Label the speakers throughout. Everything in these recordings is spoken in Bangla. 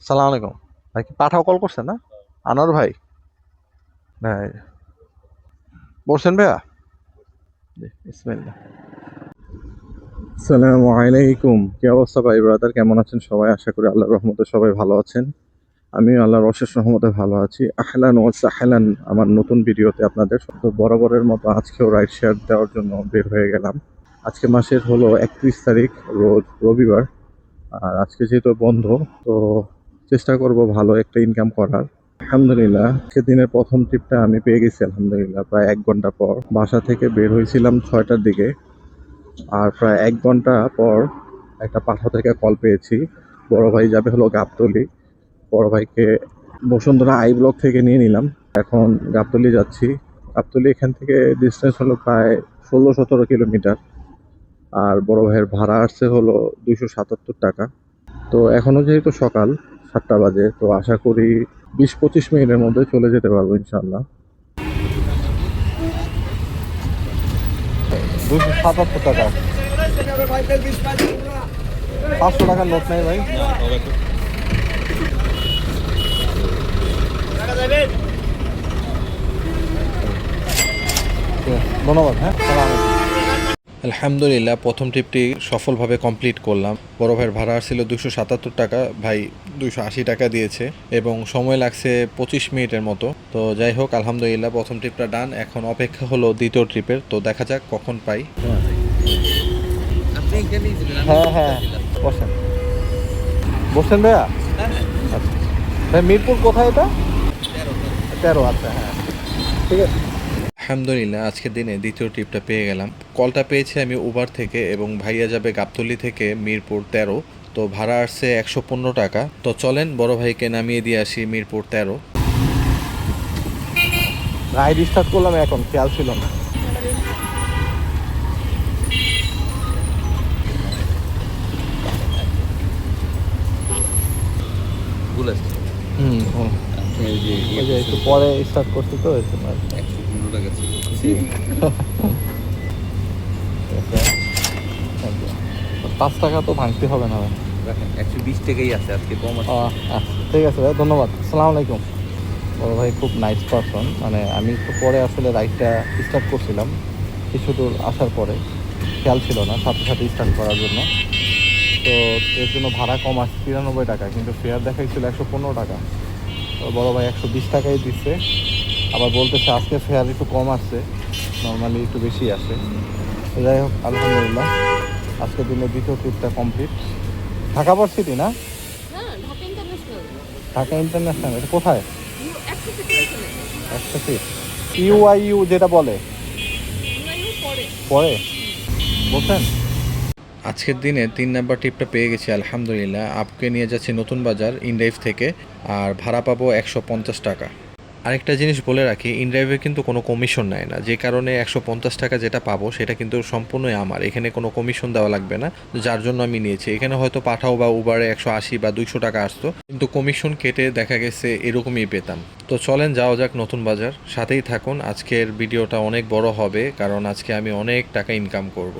Speaker 1: সালাম আলাইকুম। ভাই কি পাঠাও কল করছেন না? আনোয়ার ভাই? ভাই বলছেন ভাইয়া? জি, বিসমিল্লাহ। আসসালামু আলাইকুম। কি অবস্থা ভাই ব্রাদার, কেমন আছেন সবাই? আশা করি আল্লাহর রহমতে সবাই ভালো আছেন। আমিও আল্লাহর অশেষ রহমতে ভালো আছি। আহলান ওয়া সাহলান আমার নতুন ভিডিওতে আপনাদের তো বরাবরের মতো আজকেও রাইড শেয়ার দেওয়ার জন্য বের হয়ে গেলাম। আজকে মাসের হলো 31 তারিখ, রোজ রবিবার। আর আজকে যেহেতু বন্ধ, তো চেষ্টা করব ভালো একটা ইনকাম করার। আলহামদুলিল্লাহ, সেদিনের প্রথম ট্রিপটা আমি পেয়ে গেছি আলহামদুলিল্লাহ। প্রায় 1 ঘন্টা পর বাসা থেকে বের হয়েছিলাম 6টার দিকে। আর প্রায় 1 ঘন্টা পর একটা পাঠা থেকে কল পেয়েছি, বড় ভাই যাবে হলো গাবতলী। বড় ভাইকে বসুন্ধরা আই ব্লক থেকে নিয়ে নিলাম। এখন গাবতলী যাচ্ছি। গাবতলী এখান থেকে ডিস্টেন্স হলো প্রায় 16-17 কিলোমিটার। আর বড় ভাইয়ের ভাড়া আসছে হলো 277 টাকা। তো এখনো যেহেতু সকাল 7টা বাজে, তো আশা করি 20-25 মিনিটের মধ্যে চলে যেতে পারবো ইনশাল্লাহ। 277 টাকা। 500 টাকার নোট নেই ভাই? ধন্যবাদ। হ্যাঁ, সালাম আলাইকুম।
Speaker 2: আলহামদুলিল্লাহ, প্রথম ট্রিপটি সফলভাবে কমপ্লিট করলাম। বড় ভাইয়ের ভাড়া ছিল 277 টাকা, ভাই 280 টাকা দিয়েছে এবং সময় লাগছে 25 মিনিটের মতো। তো যাই হোক, আলহামদুলিল্লাহ প্রথম ট্রিপটা ডান। এখন অপেক্ষা হলো দ্বিতীয় ট্রিপের, তো দেখা যাক কখন পাই।
Speaker 1: হ্যাঁ হ্যাঁ, বসেন। বসেন ভাইয়া। আচ্ছা ভাই, মিরপুর কোথায় এটা? 13। আচ্ছা, হ্যাঁ, ঠিক আছে।
Speaker 2: আলহামদুলিল্লাহ আজকের দিনে দ্বিতীয় ট্রিপটা পেয়ে গেলাম। কলটা পেয়েছি আমি উবার থেকে এবং ভাইয়া যাবে গাবতলী থেকে মিরপুর 13। তো ভাড়া আসছে 115 টাকা। তো চলেন বড় ভাইকে নামিয়ে দিয়ে আসি মিরপুর 13।
Speaker 1: রাইড স্টার্ট করলাম, এখন খেয়াল ছিল না। হুম হুম। ওই যে একটু পরে স্টার্ট করছি তো, এই জন্য আর কি।
Speaker 3: 115 টাকা ছিল।
Speaker 1: জি। Thank you. 5 টাকা তো ভাঙতে হবে না ভাই?
Speaker 3: রাখেন, 120 টাকাই আছে, আজকে কম
Speaker 1: ও,
Speaker 3: আছে।
Speaker 1: আচ্ছা ঠিক আছে ভাই, ধন্যবাদ। আসসালামু আলাইকুম। বড় ভাই খুব নাইস পারসন। মানে আমি একটু পরে আসলে রাইডটা স্টার্ট করছিলাম, কিছু দূর আসার পরে খেয়াল ছিল না সাথে সাথে স্টার্ট করার জন্য। তো এর জন্য ভাড়া কম আসছে 93 টাকা, কিন্তু ফেয়ার দেখাইছিল 115 টাকা। তো বড় ভাই 120 টাকাই দিচ্ছে। আবার বলতেছে আজকে ফেয়ার একটু কম আসছে, নর্মালি একটু বেশি আসে। তো যাই হোক, আলহামদুলিল্লাহ আজকের দিনে দ্বিতীয় ট্রিপটা কমপ্লিট। ঢাকা ভার্সিটি না?
Speaker 4: হ্যাঁ, ঢাকা ইন্টারন্যাশনাল।
Speaker 1: ঢাকা ইন্টারন্যাশনাল, এটা কোথায়?
Speaker 4: একসাথে করেছিলেন।
Speaker 1: একসাথে ইউআইইউ যেটা বলে
Speaker 4: ইউআইইউ পরে।
Speaker 1: পরে বলছেন।
Speaker 2: আজকের দিনে 3 নাম্বার টিপটা পেয়ে গেছি আলহামদুলিল্লাহ। আপুকে নিয়ে যাচ্ছি নতুন বাজার ইনড্রাইভ থেকে, আর ভাড়া পাবো 150 টাকা। আরেকটা জিনিস বলে রাখি, ইনড্রাইভে কিন্তু কোনো কমিশন নেয় না, যে কারণে 150 টাকা যেটা পাবো সেটা কিন্তু সম্পূর্ণই আমার। এখানে কোনো কমিশন দেওয়া লাগবে না, যার জন্য আমি নিয়েছি। এখানে হয়তো পাঠাও বা উবারে 180 বা 200 টাকা আসতো, কিন্তু কমিশন কেটে দেখা গেছে এরকমই পেতাম। তো চলেন যাওয়া যাক নতুন বাজার, সাথেই থাকুন। আজকের ভিডিওটা অনেক বড় হবে, কারণ আজকে আমি অনেক টাকা ইনকাম করব।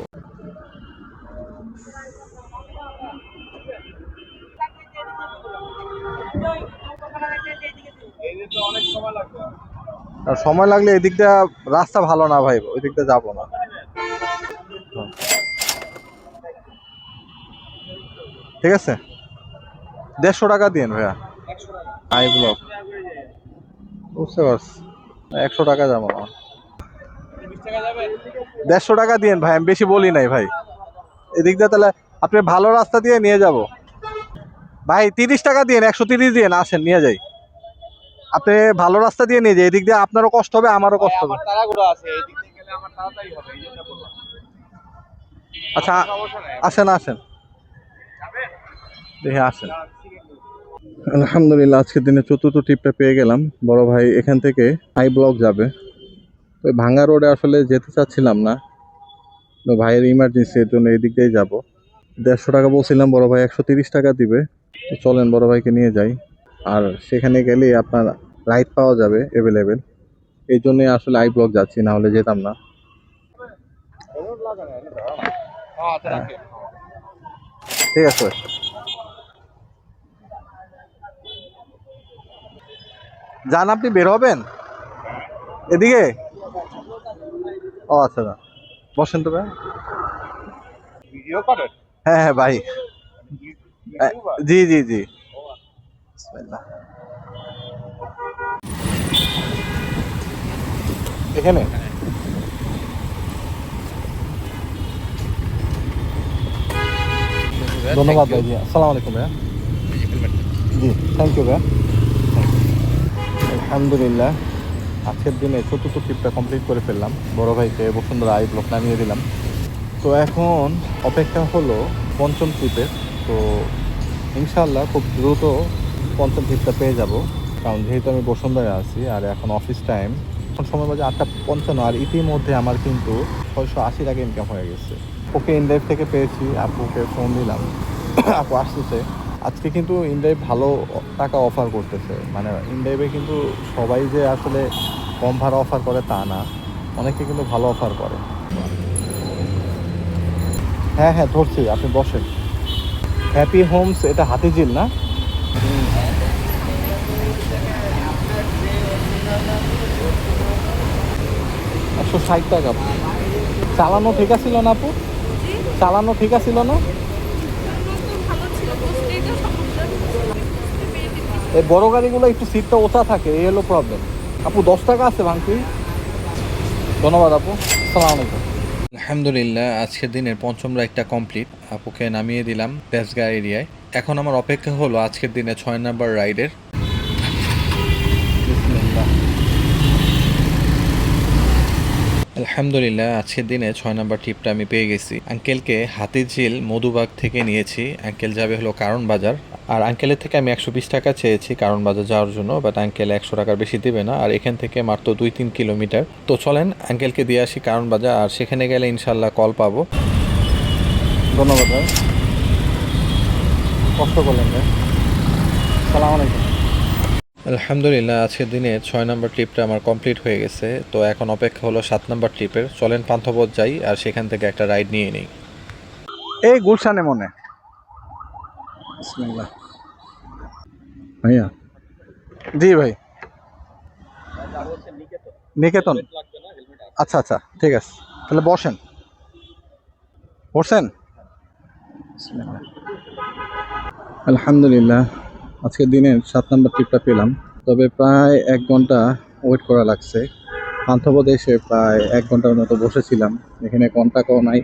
Speaker 1: আর সময় লাগলে এদিক দিয়ে রাস্তা ভালো না ভাই, ওই দিক দিয়ে যাবো না। হুম, ঠিক আছে। 150 টাকা দিন ভাইয়া। আই ব্লক, বুঝতে পারছি। 100 টাকা যাবো না। 150 টাকা দিন ভাই, আমি বেশি বলি নাই ভাই। এদিক দিয়ে তাহলে আপনি ভালো রাস্তা দিয়ে নিয়ে যাব ভাই। 30 টাকা দিন, 130 দিন, আসেন নিয়ে যাই। আপনি ভালো রাস্তা দিয়ে নিয়ে যাই, এদিক দিয়ে আপনারও কষ্ট হবে আমারও কষ্ট হবে। আচ্ছা, আসেন আসেন, দেখে আসেন। আলহামদুলিল্লাহ আজকের দিনে চতুর্থ ট্রিপটা পেয়ে গেলাম। বড় ভাই এখান থেকে আই ব্লক যাবে। তো ভাঙ্গা রোডে আসলে যেতে চাচ্ছিলাম না, তো ভাইয়ের ইমার্জেন্সি, এর জন্য এদিক দিয়েই যাবো। 150 টাকা বলছিলাম, বড় ভাই 130 টাকা দিবে। তো চলেন বড় ভাইকে নিয়ে যাই। আর সেখানে গেলেই আপনার রাইড পাওয়া যাবে অ্যাভেলেবেল। এই জন্যই আসলে আই ব্লক যাচ্ছি, না হলে যেতাম না। ঠিক আছে। যান, আপনি বের হবেন এদিকে? ও আচ্ছা, না বসেন তো ভাই।
Speaker 5: ভিডিও করেন?
Speaker 1: হ্যাঁ হ্যাঁ ভাই। জি জি জি। বিসমিল্লাহ। এখানে ধন্যবাদ ভাই। জি আসসালামু আলাইকুম ভাইয়া। জি থ্যাংক ইউ ভাইয়া। আলহামদুলিল্লাহ আজকের দিনে চতুর্থ ট্রিপটা কমপ্লিট করে ফেললাম। বড় ভাইকে বসুন্ধরা আই ব্লক নামিয়ে দিলাম। তো এখন অপেক্ষা হলো পঞ্চম ট্রিপের। তো ইনশাআল্লাহ খুব দ্রুত পঞ্চম ট্রিপটা পেয়ে যাব, কারণ যেহেতু আমি বসুন্ধরায় আছি আর এখন অফিস টাইম, এখন সময় বাজে 8:55, আর ইতিমধ্যে আমার কিন্তু 680 টাকা ইনকাম হয়ে গেছে। ওকে ইনড্রাইভ থেকে পেয়েছি, আপুকে ফোন দিলাম, আপু আসতেছে। আজকে কিন্তু ইনড্রাইভ ভালো টাকা অফার করতেছে, মানে ইনড্রাইভে কিন্তু সবাই যে আসলে কম ভাড়া অফার করে তা না, অনেকে কিন্তু ভালো অফার করে। হ্যাঁ হ্যাঁ ধরছি, আপনি বসেন। হ্যাপি হোমস, এটা হাতিঝিল না? 160 টাকা। চালানো ঠিক আছিল না আপু? চালানো ঠিক আছিল না?
Speaker 4: ভালো ছিল, এইটা সমস্যা।
Speaker 1: এই বড় গাড়িগুলো একটু সিটটা ওঠা থাকে, এই হলো প্রবলেম। আপু 10 টাকা আছে ভাঙতি। ধন্যবাদ আপু, আসসালামু আলাইকুম।
Speaker 2: আলহামদুলিল্লাহ আজকের দিনের পঞ্চম রাইডটা কমপ্লিট। আপুকে নামিয়ে দিলাম তেজগাঁ এরিয়ায়। এখন আমার অপেক্ষা হলো আজকের দিনে 6 নাম্বার রাইডের।
Speaker 1: বিসমিল্লাহ।
Speaker 2: আলহামদুলিল্লাহ আজকের দিনে 6 নাম্বার ট্রিপটা আমি পেয়ে গেছি। আঙ্কেলকে হাতিঝিল মধুবাগ থেকে নিয়েছি। আঙ্কেল যাবে হলো কারণ বাজার, আর আঙ্কেলের থেকে আমি 120 টাকা চেয়েছি কারণ বাজার যাওয়ার জন্য, বাট আঙ্কেল 100 টাকার বেশি দেবে না, আর এখান থেকে মাত্র 2-3 কিলোমিটার। তো চলেন আঙ্কেলকে দিয়ে আসি কারণ বাজার, আর সেখানে গেলে ইনশাল্লাহ কল পাবো।
Speaker 1: ধন্যবাদ ভাই, কষ্ট করলেন ভাই। আসসালামু আলাইকুম।
Speaker 2: আলহামদুলিল্লাহ আজকের দিনে 6 নাম্বার ট্রিপটা আমার কমপ্লিট হয়ে গেছে। তো এখন অপেক্ষা হলো 7 নাম্বার ট্রিপের। চলেন পান্থপথ যাই আর সেখান থেকে একটা রাইড নিয়ে নিই।
Speaker 1: এই গুলশানে মনে। বিসমিল্লাহ। ভাইয়া জি ভাই, নিকেতন। আচ্ছা আচ্ছা ঠিক আছে, তাহলে বসেন। বসেন। বিসমিল্লাহ। আলহামদুলিল্লাহ আজকের দিনের 7 নম্বর ট্রিপটা পেলাম, তবে প্রায় 1 ঘন্টা ওয়েট করা লাগছে। পান্থপথে এসে প্রায় 1 ঘন্টার মতো বসেছিলাম। এখানে কন্টাক্টও নাই,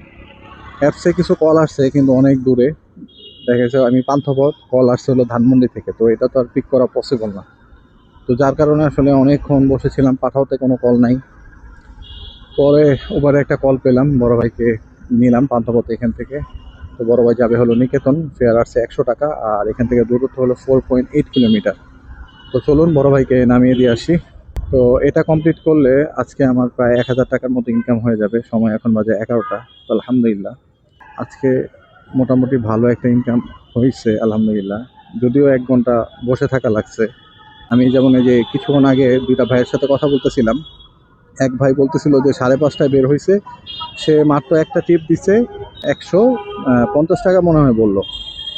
Speaker 1: অ্যাপসে কিছু কল আসছে কিন্তু অনেক দূরে। দেখা গেছে আমি পান্থপথ, কল আসছে হলো ধানমন্ডি থেকে, তো এটা তো আর পিক করা পসিবল না। তো যার কারণে আসলে অনেকক্ষণ বসেছিলাম, পাঠাওতে কোনো কল নাই। পরে ওভারে একটা কল পেলাম, বড় ভাইকে নিলাম পান্থপথ এখান থেকে। তো বড় ভাই যাবে হলো নিকেতন, ফেয়ার আসছে 100 টাকা, আর এখান থেকে দূরত্ব হলো 4.8 কিলোমিটার। তো চলুন বড় ভাইকে নামিয়ে দিয়ে আসি। তো এটা কমপ্লিট করলে আজকে আমার প্রায় 1000 টাকার মতো ইনকাম হয়ে যাবে। সময় এখন বাজে 11টা। তো আলহামদুলিল্লাহ আজকে মোটামুটি ভালো একটা ইনকাম হয়েছে আলহামদুলিল্লাহ। যদিও 1 ঘন্টা বসে থাকা লাগছে। আমি যেমন এই যে কিছুক্ষণ আগে 2টা ভাইয়ের সাথে কথা বলতেছিলাম, এক ভাই বলতেছিল যে 5:30টায় বের হয়েছে, সে মাত্র একটা টিপ দিছে 150 টাকা মনে হয় বললো,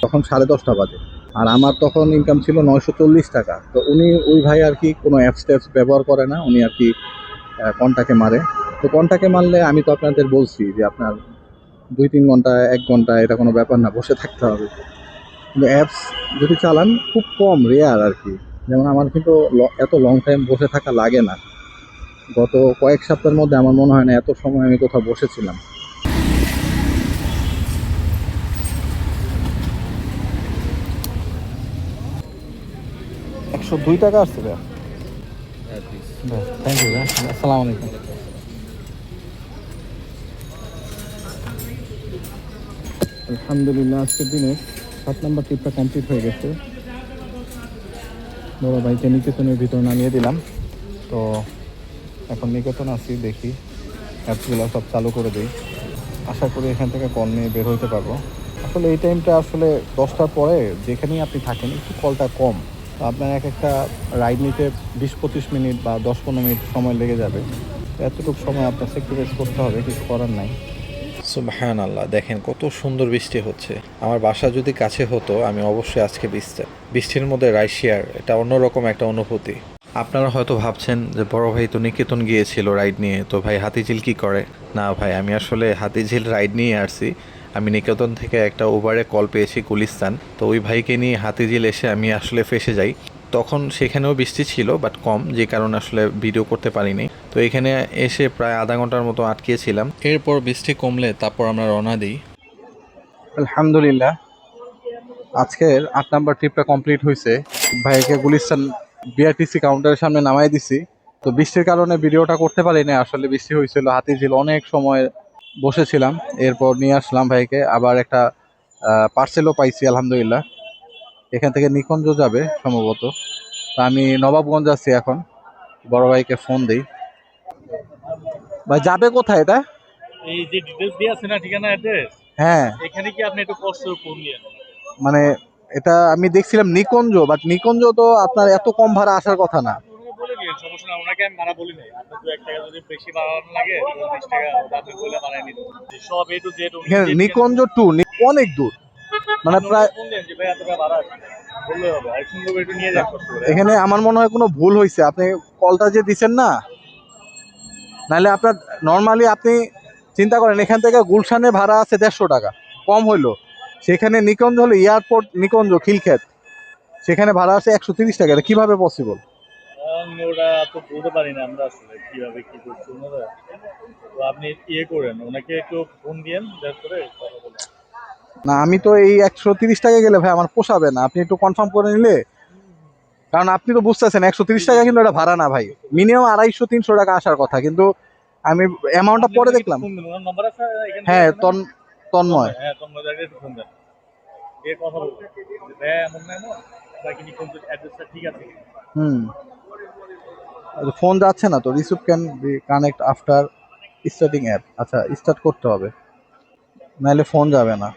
Speaker 1: তখন 10:30টা বাজে। আর আমার তখন ইনকাম ছিল 940 টাকা। তো উনি, ওই ভাই আর কি কোনো অ্যাপস ট্যাপস ব্যবহার করে না, উনি আর কি কন্টাকে মারে। তো কন্টাকে মারলে আমি তো আপনাদের বলছি যে আপনার 2-3 ঘন্টা 1 ঘন্টা এটা কোনো ব্যাপার না, বসে থাকতে হবে। কিন্তু অ্যাপস যদি চালান খুব কম, রেয়ার আর কি। যেমন আমার কিন্তু এত লং টাইম বসে থাকা লাগে না। গত কয়েক সপ্তাহের মধ্যে আমার মনে হয় না এত সময় আমি কোথাও বসেছিলাম। 102 টাকা আসছে ভাইয়া। থ্যাংক ইউ ভাইয়া, আসসালামু আলাইকুম। আলহামদুলিল্লাহ আজকের দিনে 7 নম্বর ট্রিপটা কমপ্লিট হয়ে গেছে। বড় ভাইকে নিকেতনের ভিতর নামিয়ে দিলাম। তো এখন নিকেতন আছি, দেখি অ্যাপসগুলো সব চালু করে দিই। আশা করি এখান থেকে কল নিয়ে বের হতে পারবো। আসলে এই টাইমটা আসলে 10টার পরে যেখানেই আপনি থাকেন একটু কলটা কম। তো আপনার একটা রাইড নিতে 20-25 মিনিট বা 10-15 মিনিট সময় লেগে যাবে। এতটুকু সময় আপনার স্যাক্রিফাইস করতে হবে, কিছু করার নাই।
Speaker 2: সুবহানাল্লাহ, দেখেন কত সুন্দর বৃষ্টি হচ্ছে। আমার বাসা যদি কাছে হতো আমি অবশ্যই আজকে বৃষ্টির মধ্যে রাইড শেয়ার, এটা অন্যরকম একটা অনুভূতি। আপনারা হয়তো ভাবছেন যে বড় ভাই তো নিকেতন গিয়েছিল রাইড নিয়ে, তো ভাই হাতিঝিল কি করে? না ভাই, আমি আসলে হাতিঝিল রাইড নিয়ে আসছি। আমি নিকেতন থেকে একটা উবারে কল পেয়েছি গুলিস্তান, তো ওই ভাইকে নিয়ে হাতিঝিল এসে আমি আসলে ফেসে যাই। তখন সেখানেও বৃষ্টি ছিল বাট কম, যে কারণে আসলে ভিডিও করতে পারিনি। তো এখানে এসে প্রায় আধা ঘন্টার মতো আটকেছিলাম, এরপর বৃষ্টি কমলে তারপর আমরা রওনা দিই।
Speaker 1: আলহামদুলিল্লাহ, আজকের 8 নাম্বার ট্রিপটা কমপ্লিট হয়েছে। ভাইকে গুলিস্তান বিআরটিসি কাউন্টারের সামনে নামাই দিছি। তো বৃষ্টির কারণে ভিডিওটা করতে পারিনি, আসলে বৃষ্টি হয়েছিল, হাতিঝিল অনেক সময় বসেছিলাম। এরপর নিয়ে আসলাম ভাইকে, আবার একটা পার্সেলও পাইছি আলহামদুলিল্লাহ। এখান থেকে নিকুঞ্জ যাবে সম্ভবত। তো আমি নবাবগঞ্জ আছি এখন, বড় ভাইকে ফোন দিই। ভাই যাবে কোথায় এটা?
Speaker 5: এই যে ডিটেলস দিয়ে আছে না, ঠিকানা অ্যাড্রেস,
Speaker 1: হ্যাঁ,
Speaker 5: এখানে কি আপনি একটু কষ্ট ফোন দিয়ে
Speaker 1: মানে এটা আমি দেখছিলাম নিকুঞ্জ, বাট নিকুঞ্জ তো আপনার এত কম ভাড়া আসার কথা না।
Speaker 5: বলে দিন, সমস্যা না, ওনাকে আমি ভাড়া বলি নাই। আপনি 2-1 টাকা যদি বেশি বাড়ানো লাগে 20 টাকা আপনি বলে বাড়াই নিন। সব এ টু জেড
Speaker 1: এখানে নিকুঞ্জ টু অনেক দূর, মানে প্রায়
Speaker 5: ফোন দেন যে ভাই এত টাকা ভাড়া আছে বললে হবে, আর সুন্দর করে একটু নিয়ে যান কষ্ট করে।
Speaker 1: এখানে আমার মনে হয় কোনো ভুল হয়েছে, আপনি কলটা যে দিচ্ছেন না, নাহলে আপনার নর্মালি আপনি চিন্তা করেন এখান থেকে গুলশানে ভাড়া আছে 150 টাকা, কম হইলো। সেখানে নিকুঞ্জ হলো এয়ারপোর্ট নিকুঞ্জ খিলক্ষেত, সেখানে ভাড়া আছে 130 টাকা। এটা কিভাবে পসিবল?
Speaker 5: ওটা তো বলতে পারি না আমরা আসলে কিভাবে কি করছি ওনারা। তো আপনি ইয়ে করেন, ওনাকে একটু ফোন দিয়েন, দেওয়ার করে কথা বলেন।
Speaker 1: না, আমি তো এই 130 টাকা গেলে ভাই আমার পোষাবে না, আপনি একটু কনফার্ম করে নিলে। কারণ আপনি তো বুঝতেছেন 130 টাকা কিন্তু এটা ভাড়া না ভাই, মিনিমাম 250-300 টাকা আসার কথা, কিন্তু আমি অ্যামাউন্টটা পরে দেখলাম।
Speaker 5: ফোন দিন, ওনার নাম্বার আছে এখানে?
Speaker 1: হ্যাঁ, তন্ময়।
Speaker 5: হ্যাঁ, তোমরা একটু ফোন দেন, দিয়ে কথা বলবো যে ভাই এমন না এমন, বাকি নিকন অ্যাড্রেসটা ঠিক আছে কিনা।
Speaker 1: হুম, ফোন যাচ্ছে না তো, receive can be connect after starting app. আচ্ছা, স্টার্ট করতে হবে, নাহলে ফোন যাবে না।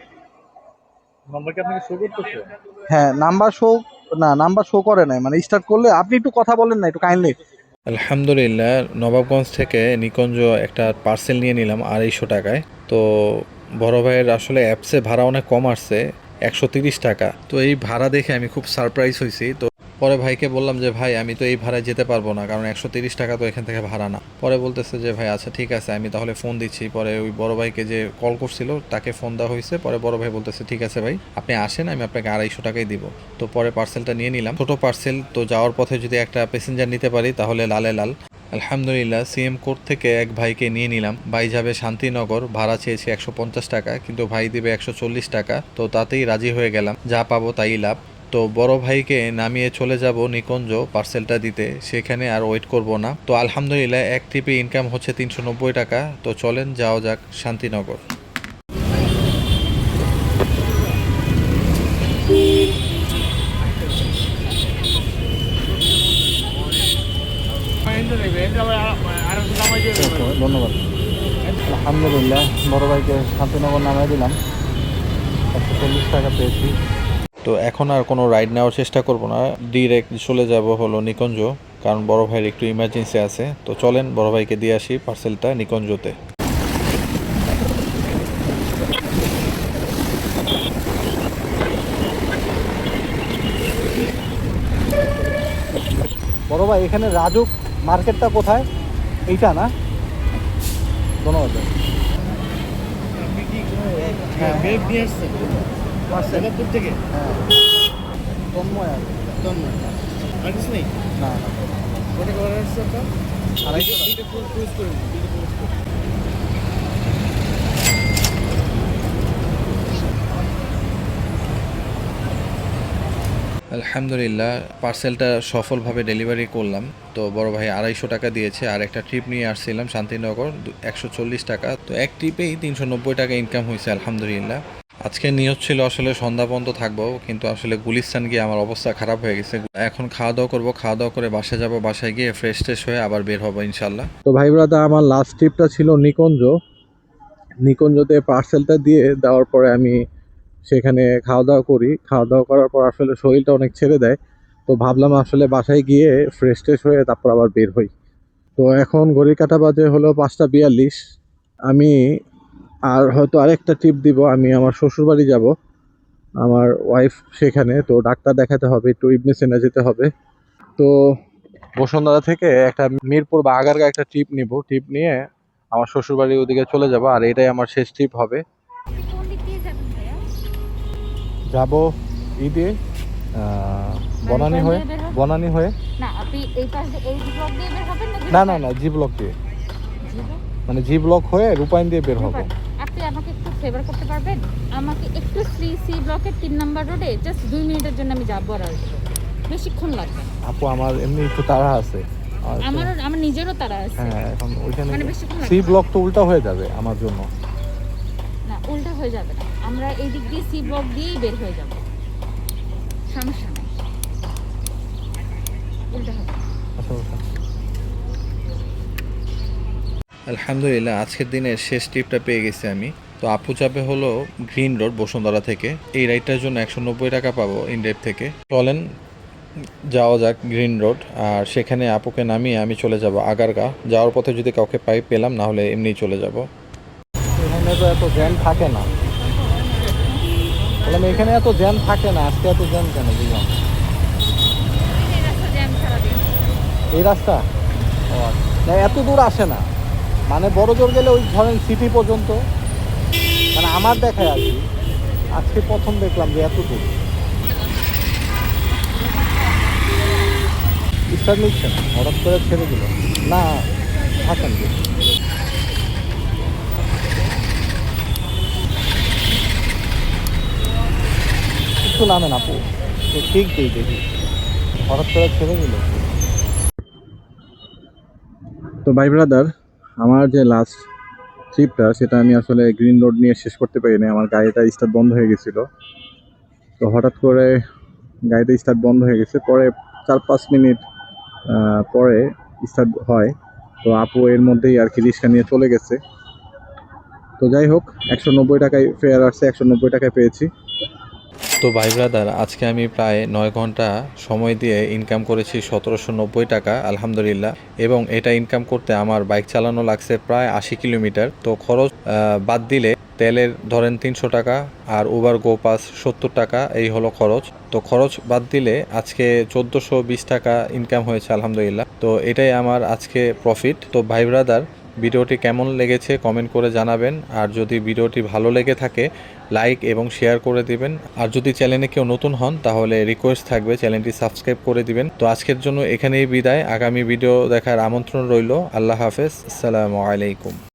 Speaker 5: নাম্বার কি আপনাকে শো করতেছে?
Speaker 1: হ্যাঁ, নাম্বার শো, না নাম্বার শো করে নাই, মানে স্টার্ট করলে আপনি একটু কথা বলেন না একটু কাইন্ডলি।
Speaker 2: আলহামদুলিল্লাহ, নবাবগঞ্জ থেকে নিকুঞ্জ একটা পার্সেল নিয়ে নিলাম 250 টাকায়। তো বড় ভাইয়ের আসলে অ্যাপসে ভাড়া অনেক কম আসছে, 130 টাকা। তো এই ভাড়া দেখে আমি খুব সারপ্রাইজ হয়েছি। তো পরে ভাইকে বললাম যে ভাই আমি তো এই ভাড়ায় যেতে পারবো না, কারণ 130 টাকা তো এখান থেকে ভাড়া না। পরে বলতেছে যে ভাই আচ্ছা ঠিক আছে, আমি তাহলে ফোন দিচ্ছি। পরে ওই বড় ভাইকে যে কল করছিল তাকে ফোন দেওয়া হয়েছে। পরে বড় ভাই বলতেছে ঠিক আছে ভাই, আপনি আসেন, আমি আপনাকে 250 টাকাই দিব। তো পরে পার্সেলটা নিয়ে নিলাম, ছোট পার্সেল। তো যাওয়ার পথে যদি একটা প্যাসেঞ্জার নিতে পারি তাহলে লালে লাল। আলহামদুলিল্লাহ, সিএম কোর্ট থেকে এক ভাইকে নিয়ে নিলাম। ভাই যাবে শান্তিনগর, ভাড়া চেয়েছে 150 টাকা, কিন্তু ভাই দিবে 140 টাকা। তো তাতেই রাজি হয়ে গেলাম, যা পাবো তাই লাভ। তো বড় ভাইকে নামিয়ে চলে যাব নিকুঞ্জ পার্সেলটা দিতে, সেখানে আর ওয়েট করব না। তো আলহামদুলিল্লাহ, এক ট্রিপে ইনকাম হচ্ছে 390 টাকা। তো চলেন যাওয়া যাক শান্তিনগর।
Speaker 1: ধন্যবাদ। আলহামদুলিল্লাহ, বড় ভাইকে শান্তিনগর নামাই দিলাম, 140 টাকা পেয়েছি।
Speaker 2: তো এখন আর কোনো রাইড নেওয়ার চেষ্টা করব না, ডিরেক্ট চলে যাব হলো নিকুঞ্জ, কারণ বড় ভাইয়ের একটু ইমার্জেন্সি আছে। তো চলেন বড় ভাইকে দিয়ে আসি পার্সেলটা নিকুঞ্জতে।
Speaker 1: বড় ভাই, এখানে রাজুক মার্কেটটা কোথায়? এইটা না? ধন্যবাদ ভাই। হ্যাঁ,
Speaker 5: থেকে
Speaker 1: হ্যাঁ, তন্ময় আর
Speaker 5: আর কিছু নেই।
Speaker 1: না না,
Speaker 5: ওটা করার আসছে আপনার
Speaker 1: 250 টাকা।
Speaker 5: ক্রুজ করে
Speaker 2: আলহামদুলিল্লাহ, পার্সেলটা সফলভাবে ডেলিভারি করলাম। তো বড় ভাই 250 টাকা দিয়েছে, আর একটা ট্রিপ নিয়ে আসছিলাম শান্তিনগর, 140 টাকা। তো এক ট্রিপেই 390 টাকা ইনকাম হয়েছে আলহামদুলিল্লাহ। আজকে নিয়ত ছিল আসলে সন্ধ্যা পর্যন্ত থাকবো, কিন্তু আসলে গুলিস্তান গিয়ে আমার অবস্থা খারাপ হয়ে গেছে। এখন খাওয়া দাওয়া করবো, খাওয়া দাওয়া করে বাসায় যাবো, বাসায় গিয়ে ফ্রেশ ট্রেশ হয়ে আবার বের হবো ইনশাল্লাহ।
Speaker 1: তো ভাই ব্রাদা, আমার লাস্ট ট্রিপটা ছিল নিকুঞ্জ। নিকুঞ্জতে পার্সেলটা দিয়ে দেওয়ার পরে আমি সেখানে খাওয়া দাওয়া করি। খাওয়া দাওয়া করার পর আসলে শরীরটা অনেক ছেড়ে দেয়। তো ভাবলাম আসলে বাসায় গিয়ে ফ্রেশ ট্রেশ হয়ে তারপর আবার বের হই। তো এখন ঘড়ির কাঁটা বাজে হলো 5টা 42। আমি আর হয়তো আরেকটা ট্রিপ দিব, আমি আমার শ্বশুরবাড়ি যাব, আমার ওয়াইফ সেখানে। তো ডাক্তার দেখাতে হবে, একটু ইবনে সিনা যেতে হবে। তো বসুন্ধরা থেকে একটা মিরপুর বা আগারগাঁ একটা ট্রিপ নিব, ট্রিপ নিয়ে আমার শ্বশুরবাড়ির ওদিকে চলে যাব, আর এটাই আমার শেষ ট্রিপ হবে।
Speaker 4: আপনি কোন দিক দিয়ে যাবেন ভাইয়া?
Speaker 1: যাব ঈদে বনানী হয়ে,
Speaker 4: বের হবেন?
Speaker 1: বনানী হয়ে।
Speaker 4: না, আপনি এই পাশ দিয়ে এই ব্লক দিয়ে বের হবেন নাকি?
Speaker 1: না না না, জি ব্লক দিয়ে,
Speaker 4: জি ব্লক?
Speaker 1: মানে জি ব্লক হয়ে রূপাইন দিয়ে বের হবো।
Speaker 4: রূপার। আপনি আমাকে একটু ফেভার করতে পারবেন? আমাকে একটু সি ব্লকের 3 নাম্বার রোডে জাস্ট 2 মিনিটের জন্য আমি যাবো আর আসবো, বেশিক্ষণ লাগবে না।
Speaker 1: আপু আমার এমনি একটু তাড়া আছে। আর তো-
Speaker 4: আমার নিজেরও তারা আছে।
Speaker 1: হ্যাঁ, এখন ওইখানে
Speaker 4: মানে বেশিক্ষণ লাগবে
Speaker 1: সি
Speaker 4: না।
Speaker 1: ব্লক তো উল্টা হয়ে যাবে আমার জন্য।
Speaker 4: না, উল্টা হয়ে যাবে না, আমরা এই দিক দিয়ে সি ব্লক দিয়েই বের হয়ে যাব, সমস্যা নেই, উল্টা হবে না।
Speaker 1: আচ্ছা আচ্ছা।
Speaker 2: আলহামদুলিল্লাহ আজকের দিনের শেষ ট্রিপটা পেয়ে গেছি আমি। তো আপু যাবে হলো গ্রিন রোড বসুন্ধরা থেকে। এই রাইডটার জন্য 190 টাকা পাবো ইনড্রাইভ থেকে। চলেন যাওয়া যাক গ্রিন রোড, আর সেখানে আপুকে নামিয়ে আমি চলে যাব আগারগাঁ। যাওয়ার পথে যদি কাউকে পেলাম, না হলে এমনিই চলে যাব।
Speaker 1: এখানে তো এত জ্যাম থাকে না, বললাম এখানে এত জ্যাম থাকে না, আজকে এত জ্যাম কেন বুঝলাম।
Speaker 4: এই রাস্তা জ্যাম সারাদিন।
Speaker 1: এই রাস্তা ও আচ্ছা। না, এত দূর আসে না, মানে বড় জোর গেলে ওই ধরেন সিটি পর্যন্ত, মানে আমার দেখায় আর কি। আজকে প্রথম দেখলাম যে এত দূর। স্টার্ট নিচ্ছে না, হঠাৎ করে ছেড়ে দিল। না থাকেন কি একটু নামেন আপু, তো ঠিক দিই দেখি, হঠাৎ করে ছেড়ে দিল। তো ভাই ব্রাদার, আমার যে লাস্ট ট্রিপটা সেটা আমি আসলে গ্রিন রোড নিয়ে শেষ করতে পারিনি, আমার গাড়িটা স্টার্ট বন্ধ হয়ে গেছিলো। তো হঠাৎ করে গাড়িটা স্টার্ট বন্ধ হয়ে গেছে, পরে 4-5 মিনিট পরে স্টার্ট হয়। তো আপু এর মধ্যেই আর কি রিক্সা নিয়ে চলে গেছে। তো যাই হোক, 190 টাকায় ফেয়ার আসছে, 190 টাকায় পেয়েছি।
Speaker 2: তো ভাই ব্রাদার, আজকে আমি প্রায় 9 ঘন্টা সময় দিয়ে ইনকাম করেছি 1790 টাকা আলহামদুলিল্লাহ। এবং এটা ইনকাম করতে আমার বাইক চালানো লাগছে প্রায় 80 কিলোমিটার। তো খরচ বাদ দিলে তেলের ধরেন 300 টাকা, আর উবার গো পাস 70 টাকা, এই হলো খরচ। তো খরচ বাদ দিলে আজকে 1420 টাকা ইনকাম হয়েছে আলহামদুলিল্লাহ। তো এটাই আমার আজকে প্রফিট। তো ভাই ব্রাদার, ভিডিওটি কেমন লেগেছে কমেন্ট করে জানাবেন, আর যদি ভিডিওটি ভালো লেগে থাকে লাইক এবং শেয়ার করে দিবেন। আর যদি চ্যানেলে কেউ নতুন হন তাহলে রিকোয়েস্ট থাকবে চ্যানেলটি সাবস্ক্রাইব করে দিবেন। তো আজকের জন্য এখানেই বিদায়, আগামী ভিডিও দেখার আমন্ত্রণ রইল। আল্লাহ হাফেজ, আসসালামু আলাইকুম।